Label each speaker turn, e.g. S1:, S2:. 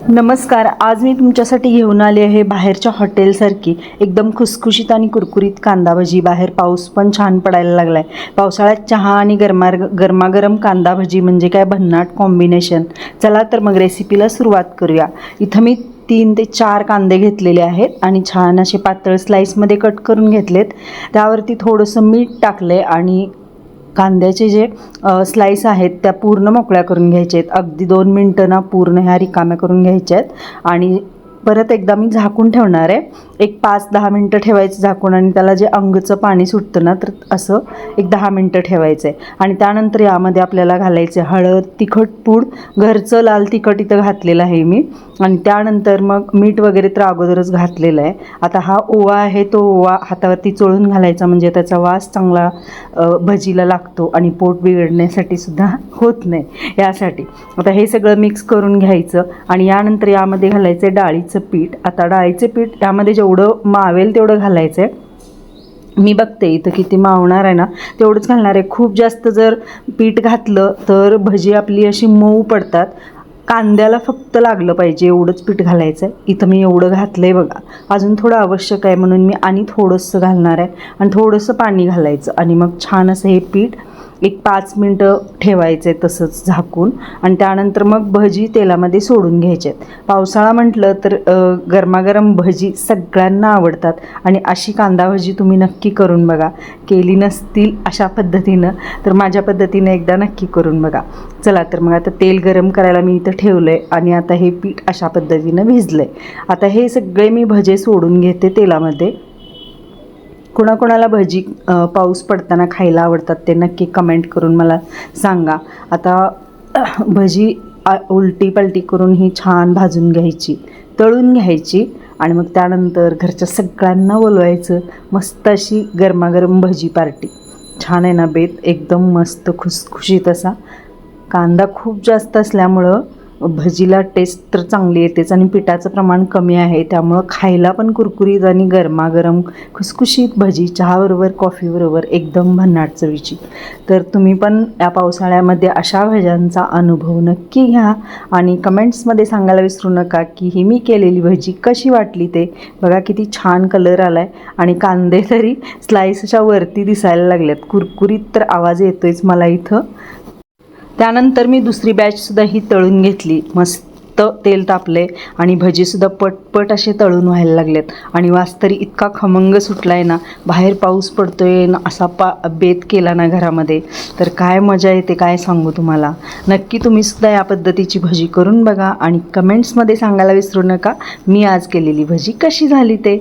S1: नमस्कार. आज मी तुमच्यासाठी घेऊन आले आहे बाहेरच्या हॉटेलसारखी एकदम खुसखुशीत आणि कुरकुरीत कांदा भजी. बाहेर पाऊस पण छान पडायला लागला आहे. पावसाळ्यात चहा आणि गरमागरम कांदा भजी म्हणजे काय भन्नाट कॉम्बिनेशन. चला तर मग रेसिपीला सुरुवात करूया. इथं मी 3 ते 4 कांदे घेतलेले आहेत आणि छान असे पातळ स्लाईसमध्ये कट करून घेतलेत. त्यावरती थोडंसं मीठ टाकले आणि कांद्याचे जे स्लाईस आहेत त्या पूर्ण मोकळ्या करून घ्यायचे आहेत. अगदी 2 मिनटं ना पूर्ण ह्या रिकाम्या करून घ्यायच्या आहेत आणि परत एकदा मी झाकून ठेवणार आहे. एक 5-10 मिनटं ठेवायचं झाकून आणि त्याला जे अंगचं पाणी सुटतं ना तर असं एक 10 मिनटं ठेवायचं आहे. आणि त्यानंतर यामध्ये आपल्याला घालायचे हळद, तिखट पूड, घरचं लाल तिखट इथं घातलेलं आहे मी. आणि त्यानंतर मग मीठ वगैरे तर अगोदरच घातलेलं आहे. आता हा ओवा आहे तो ओवा हातावरती चोळून घालायचा म्हणजे त्याचा वास चांगला भजीला लागतो आणि पोट बिघडण्यासाठी सुद्धा होत नाही यासाठी. आता हे सगळं मिक्स करून घ्यायचं आणि यानंतर यामध्ये घालायचं आहे डाळीचं पीठ. आता डाळीचे पीठ त्यामध्ये जेवढं मावेल तेवढं घालायचं आहे. मी बघते इथं किती मावणार आहे ना तेवढंच घालणार आहे. खूप जास्त जर पीठ घातलं तर भजी आपली अशी मऊ पडतात. कांद्याला फक्त लागलं पाहिजे एवढंच पीठ घालायचं आहे. इथं मी एवढं घातलं आहे बघा. अजून थोडं आवश्यक आहे म्हणून मी आणि थोडंसं घालणार आहे आणि थोडंसं पाणी घालायचं आणि मग छान असं हे पीठ एक 5 मिनटं ठेवायचं आहे तसंच झाकून. आणि त्यानंतर मग भजी तेलामध्ये सोडून घ्यायचे आहेत. पावसाळा म्हटलं तर गरमागरम भजी सगळ्यांना आवडतात आणि अशी कांदा भजी तुम्ही नक्की करून बघा. केली नसतील अशा पद्धतीनं तर माझ्या पद्धतीनं एकदा नक्की करून बघा. चला तर मग आता तेल गरम करायला मी इथं ठेवलं आहे आणि आता हे पीठ अशा पद्धतीनं भिजलं आहे. आता हे सगळे मी भजे सोडून घेते तेलामध्ये. कोणाकोणाला भजी पाऊस पडताना खायला आवडतात ते नक्की कमेंट करून मला सांगा. आता भजी उलटी पलटी करून ही छान भाजून घ्यायची, तळून घ्यायची आणि मग त्यानंतर घरच्या सगळ्यांना बोलवायचं. मस्त अशी गरमागरम भजी पार्टी. छान आहे ना बेत, एकदम मस्त खुसखुशीत असा. कांदा खूप जास्त असल्यामुळं भजीला टेस्ट तर चांगली येतेच आणि पिठाचं प्रमाण कमी आहे त्यामुळं खायला पण कुरकुरीत आणि गरमागरम खुसखुशीत भजी चहाबरोबर कॉफीबरोबर एकदम भन्नाट चवीची. तर तुम्ही पण या पावसाळ्यामध्ये अशा भज्यांचा अनुभव नक्की घ्या आणि कमेंट्समध्ये सांगायला विसरू नका की ही मी केलेली भजी कशी वाटली ते. बघा किती छान कलर आला आहे आणि कांदे तरी स्लाईसच्या वरती दिसायला लागलेत. कुरकुरीत तर आवाज येतोयच मला इथं. त्यानंतर मी दुसरी बॅचसुद्धा ही तळून घेतली. मस्त तेल तापले आणि भजीसुद्धा पटपट असे तळून व्हायला लागलेत आणि वास तरी इतका खमंग सुटला आहे ना. बाहेर पाऊस पडतोय ना असा बेत केला ना घरामध्ये तर काय मजा येते काय सांगू तुम्हाला. नक्की तुम्हीसुद्धा या पद्धतीची भजी करून बघा आणि कमेंट्समध्ये सांगायला विसरू नका मी आज केलेली भजी कशी झाली ते.